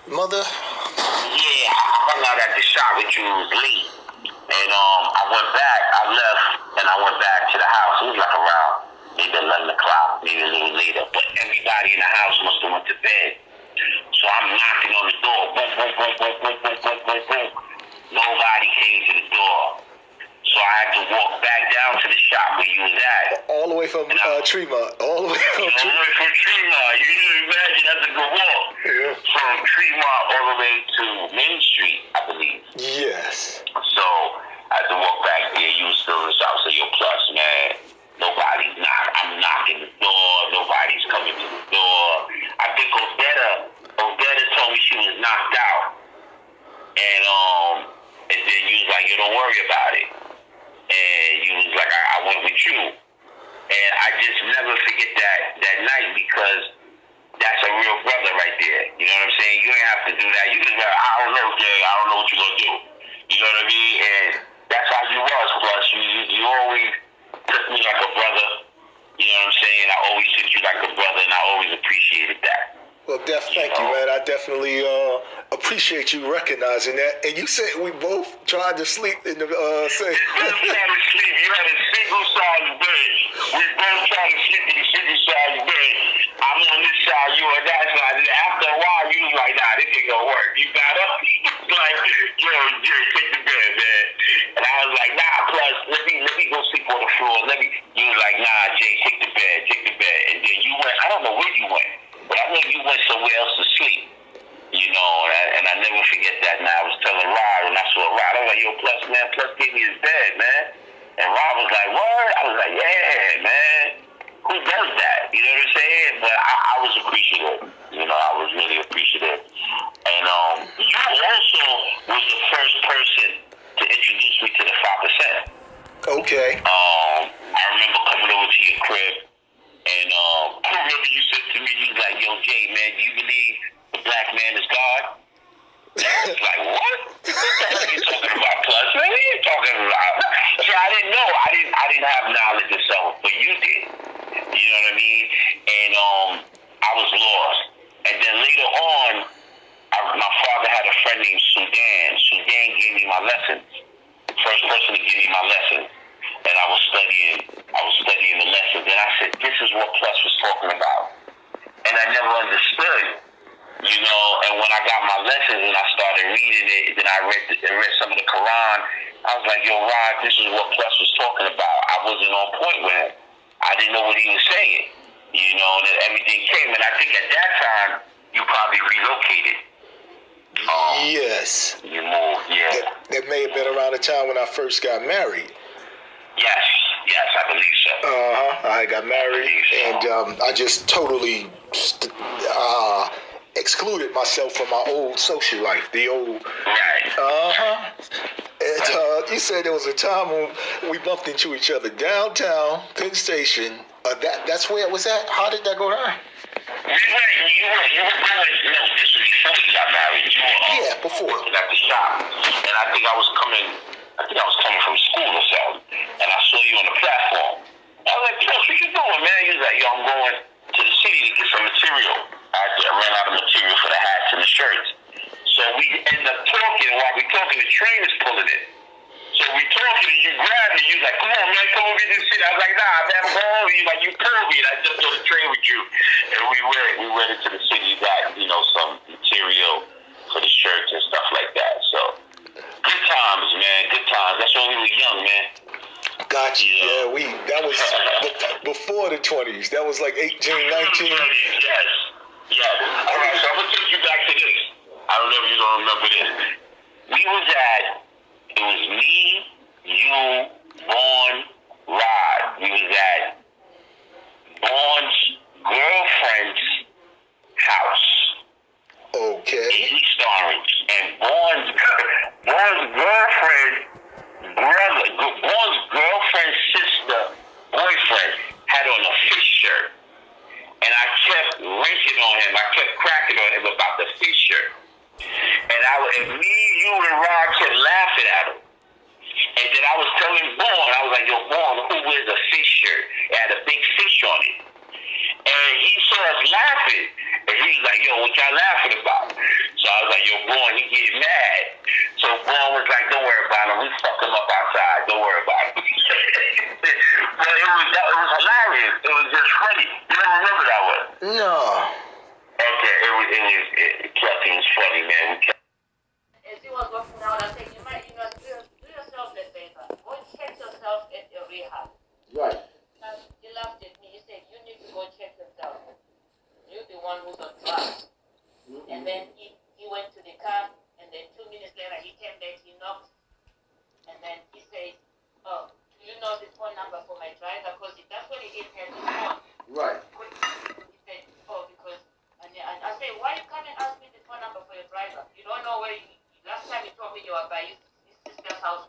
Mother? Yeah, I hung out at the shop with you. It was late. And I went back, I left, and I went back to the house. It was like around maybe 11 o'clock, maybe a little later. But everybody in the house must have went to bed. So I'm knocking on the door. Boom, boom, boom, boom, boom, boom, boom, boom, boom. Nobody came to the door. So I had to walk back down to the shop where you was at. All the way from Tremont. All the way from Tremont. You can imagine that's a good walk. Yeah. From Tremont all the way to Main Street, I believe. Yes. So I had to walk back there. You was still in the shop. So yo, plus, man, nobody's knocking. I'm knocking the door. Nobody's coming to the door. I think Odetta told me she was knocked out. And then you was like, yo, don't worry about it. And you was like, I went with you. And I just never forget that night because that's a real brother right there. You know what I'm saying? You ain't have to do that. You can be like, I don't know, Jay. I don't know what you're going to do. You know what I mean? And that's how you was, plus. You always took me like a brother. You know what I'm saying? I always took you like a brother, and I always appreciated that. Well, thank you, man. I definitely appreciate you recognizing that. And you said we both tried to sleep in the same. We both tried to sleep. You had a single-sized bed. We both tried to sleep in a single-sized bed. I'm on this side, you on that side. And after a while, you was like, nah, this ain't gonna work. You got up, like, yo, Jerry, take the bed, man. And I was like, nah, plus, let me go sleep on the floor. You was like, nah, Jay, take the bed. And then you went, I don't know where you went. But I know you went somewhere else to sleep, you know, and I never forget that. Now, I was telling Rod, and I saw Rod, I was like, yo, Plus gave me his bed, man. And Rod was like, what? I was like, yeah, man. Who does that? You know what I'm saying? But I was appreciative. You know, I was really appreciative. And you also was the first person to introduce me to the 5%. Okay. I remember coming over to your crib. And I remember you said to me, you was like, yo, Jay, man, do you believe the black man is God? I was like, what? What the hell are you talking about, Plus? Man, what are you talking about? See, I didn't know. I didn't have knowledge of something, but you did. You know what I mean? And I was lost. And then later on, my father had a friend named Sudan. Sudan gave me my lessons. First person to give me my lessons. And I was studying the lessons, and I said, this is what Plus was talking about. And I never understood, you know, and when I got my lessons and I started reading it, then I read some of the Quran, I was like, yo, Rod, this is what Plus was talking about. I wasn't on point with him. I didn't know what he was saying, you know, and then everything came, and I think at that time, you probably relocated. Yes. You moved, yeah. That may have been around the time when I first got married. Yes, I believe so. I got married, and I just totally excluded myself from my old social life. The old. Right. And you said there was a time when we bumped into each other downtown Penn Station. That's where it was at. How did that go down? You were no, this was before you got married. You were before. At the shop, and I think I was coming from school or something, and I saw you on the platform. I was like, Plus, what you doing, man? He was like, yo, I'm going to the city to get some material. I ran out of material for the hats and the shirts. So we ended up talking, and while we talking, the train is pulling in. So we talking, and you grabbed me, you was like, come on, man, come over to the city. I was like, nah, man, I'm going. You like, you pulled me, and I jumped on the train with you. And we went into the city, got, you know, some material for the shirts and stuff like that. So good times, man, good times. That's when we were young, man. Got you. Yeah, that was before the 20s. That was like 18, 19. Yes. All right, so I'm going to take you back to this. I don't know if you're going to remember this. It was me, you, Vaughn, Rod. We was at Vaughn's girlfriend's house. Okay. In East Orange. And Vaughn's girlfriend's sister, boyfriend, had on a fish shirt. And I kept ranking on him. I kept cracking on him about the fish shirt. And me, you, and Rod kept laughing at him. And then I was telling Vaughn, I was like, yo, Vaughn, who wears a fish shirt? It had a big fish on it. And he saw us laughing. And he was like, yo, what y'all laughing about? So I Trucking is funny, man. As he was walking out, I said, do yourself a favor. Go check yourself at your rehab. Right. And he laughed at me. He said, you need to go check yourself. You're the one who's on drugs. Mm-hmm. And then he went to the car, and then 2 minutes later, he came back, he knocked, and then he said, oh, do you know the phone number for my driver? Because that's when he didn't have his phone. Right. He said, oh, because, and I said, why you come and ask me the phone number for your driver? You don't know where last time you told me you were by his sister's house.